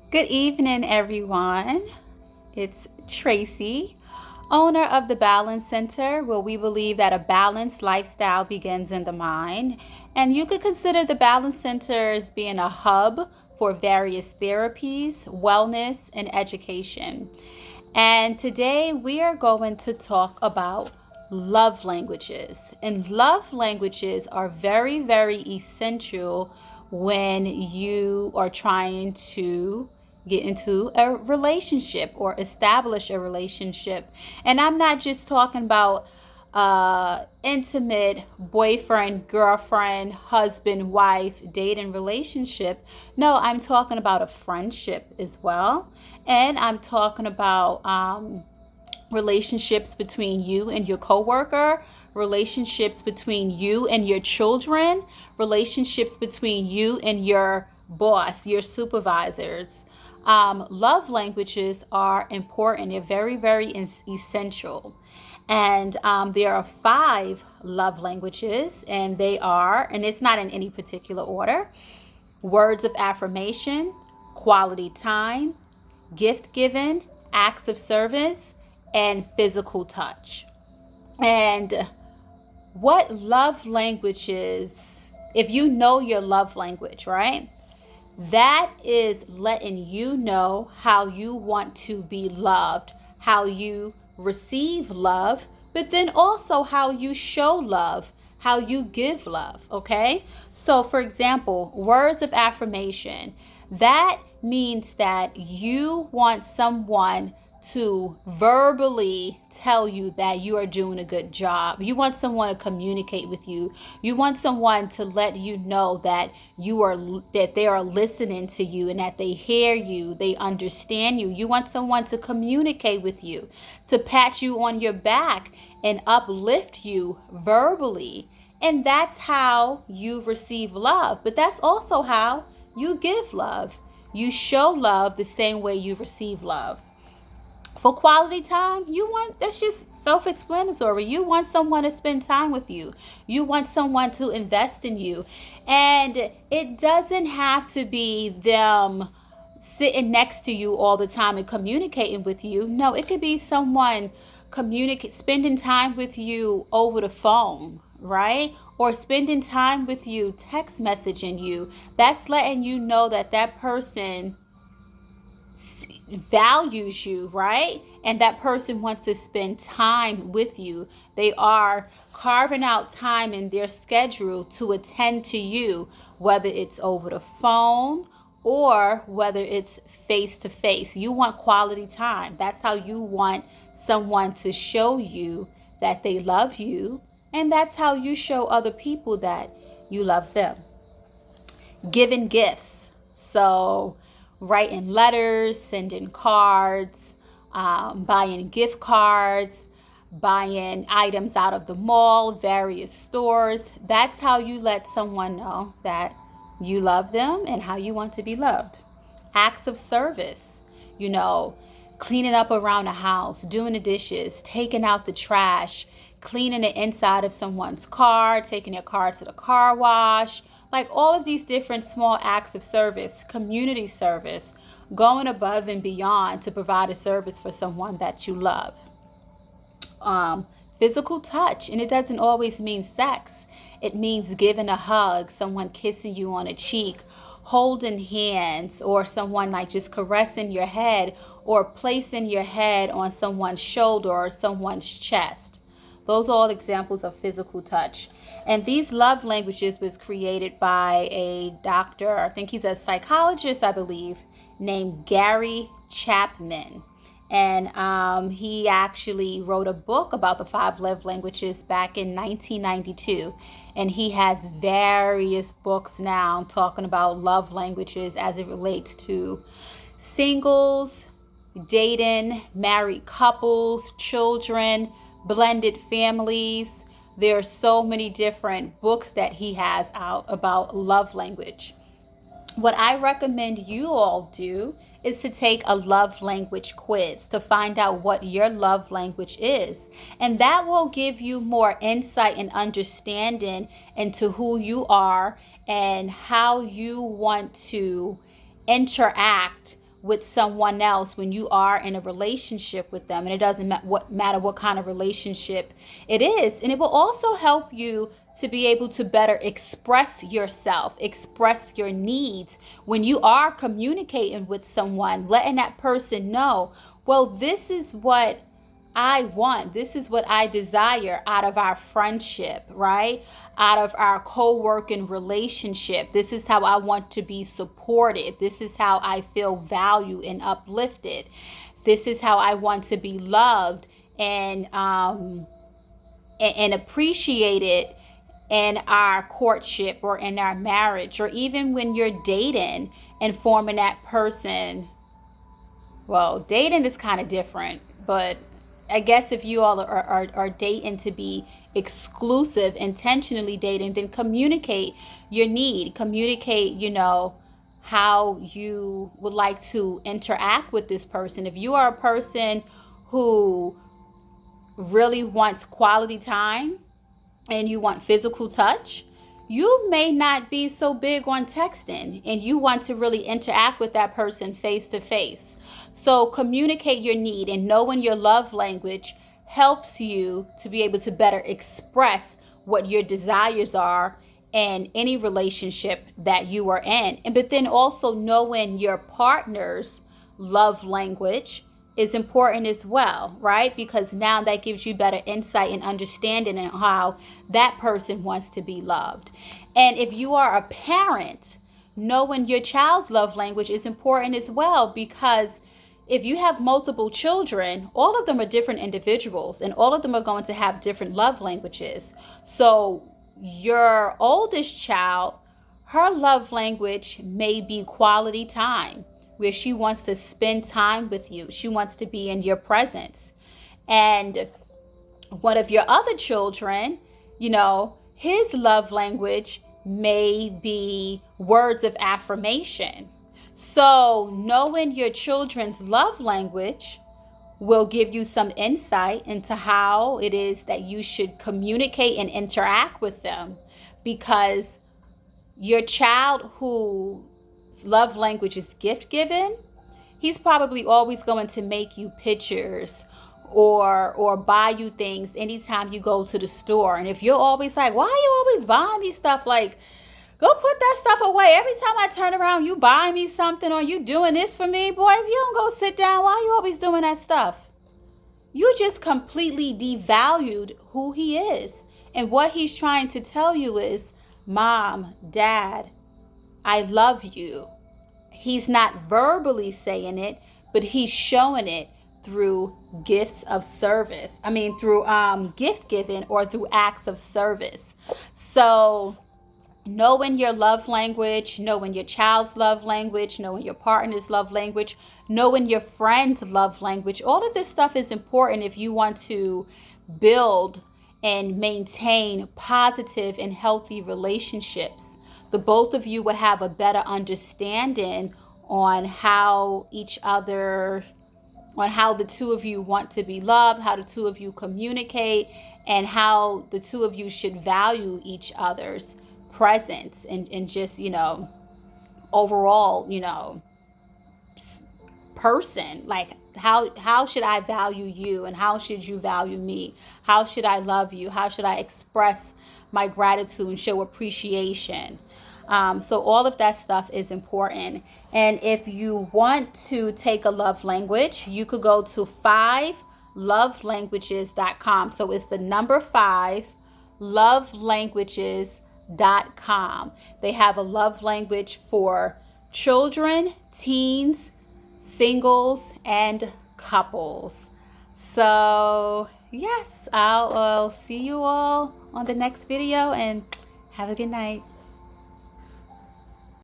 Good evening, everyone. It's Tracy, owner of the Balance Center, where we believe that a balanced lifestyle begins in the mind. And you could consider the Balance Center as being a hub for various therapies, wellness, and education. And today we are going to talk about love languages. And love languages are very, very essential when you are trying to get into a relationship or establish a relationship. And I'm not just talking about intimate boyfriend, girlfriend, husband, wife, dating relationship. No, I'm talking about a friendship as well. And I'm talking about relationships between you and your coworker, relationships between you and your children, relationships between you and your boss, your supervisors. Love languages are important. They're very, very essential. And there are 5 love languages, and they are, and it's not in any particular order: words of affirmation, quality time, gift given, acts of service, and physical touch. And what love languages, if you know your love language, right? That is letting you know how you want to be loved, how you receive love, but then also how you show love, how you give love, okay? So, for example, words of affirmation, that means that you want someone to verbally tell you that you are doing a good job. You want someone to communicate with you. You want someone to let you know that that they are listening to you and that they hear you, they understand you. You want someone to communicate with you, to pat you on your back and uplift you verbally. And that's how you receive love, but that's also how you give love. You show love the same way you receive love. For quality time, that's just self-explanatory. You want someone to spend time with you. You want someone to invest in you. And it doesn't have to be them sitting next to you all the time and communicating with you. No, it could be someone spending time with you over the phone, right? Or spending time with you, text messaging you. That's letting you know that that person values you, right? And that person wants to spend time with you. They are carving out time in their schedule to attend to you, whether it's over the phone or whether it's face to face. You want quality time. That's how you want someone to show you that they love you. And that's how you show other people that you love them. Giving gifts. So, writing letters, sending cards, buying gift cards, buying items out of the mall, various stores. That's how you let someone know that you love them and how you want to be loved. Acts of service, you know, cleaning up around the house, doing the dishes, taking out the trash, cleaning the inside of someone's car, taking their car to the car wash, like all of these different small acts of service, community service, going above and beyond to provide a service for someone that you love. Physical touch, and it doesn't always mean sex. It means giving a hug, someone kissing you on a cheek, holding hands, or someone like just caressing your head or placing your head on someone's shoulder or someone's chest. Those are all examples of physical touch. And these love languages was created by a doctor, I think he's a psychologist, I believe, named Gary Chapman. And he actually wrote a book about the 5 love languages back in 1992. And he has various books now talking about love languages as it relates to singles, dating, married couples, children, blended families. There are so many different books that he has out about love language. What I recommend you all do is to take a love language quiz to find out what your love language is. And that will give you more insight and understanding into who you are and how you want to interact with someone else when you are in a relationship with them. And it doesn't matter what kind of relationship it is. And it will also help you to be able to better express yourself, express your needs when you are communicating with someone, letting that person know, well, this is what I want. This is what I desire out of our friendship, right? Out of our co-working relationship. This is how I want to be supported. This is how I feel valued and uplifted. This is how I want to be loved and appreciated in our courtship or in our marriage, or even when you're dating and forming that person. Well, dating is kind of different, but I guess if you all are dating to be exclusive, intentionally dating, then communicate your need. Communicate, how you would like to interact with this person. If you are a person who really wants quality time and you want physical touch, you may not be so big on texting and you want to really interact with that person face to face. So communicate your need, and knowing your love language helps you to be able to better express what your desires are in any relationship that you are in. But then also knowing your partner's love language is important as well, right? Because now that gives you better insight and understanding on how that person wants to be loved. And if you are a parent, knowing your child's love language is important as well, because if you have multiple children, all of them are different individuals and all of them are going to have different love languages. So your oldest child, her love language may be quality time, where she wants to spend time with you. She wants to be in your presence. And one of your other children, his love language may be words of affirmation. So knowing your children's love language will give you some insight into how it is that you should communicate and interact with them, because your child whose love language is gift giving, he's probably always going to make you pictures or buy you things anytime you go to the store. And if you're always like, why are you always buying me stuff? Like, go put that stuff away. Every time I turn around, you buy me something, or you doing this for me. Boy, if you don't go sit down, why are you always doing that stuff? You just completely devalued who he is. And what he's trying to tell you is, Mom, Dad, I love you. He's not verbally saying it, but he's showing it through gifts of service. Through gift giving or through acts of service. So knowing your love language, knowing your child's love language, knowing your partner's love language, knowing your friend's love language, all of this stuff is important if you want to build and maintain positive and healthy relationships. The both of you will have a better understanding on how the two of you want to be loved, how the two of you communicate, and how the two of you should value each other's presence and just, overall, person. Like, how should I value you, and how should you value me? How should I love you? How should I express my gratitude and show appreciation? So all of that stuff is important. And if you want to take a love language, you could go to 5lovelanguages.com. So it's the number 5 lovelanguages.com. They have a love language for children, teens, singles, and couples. So yes, I'll see you all on the next video, and have a good night.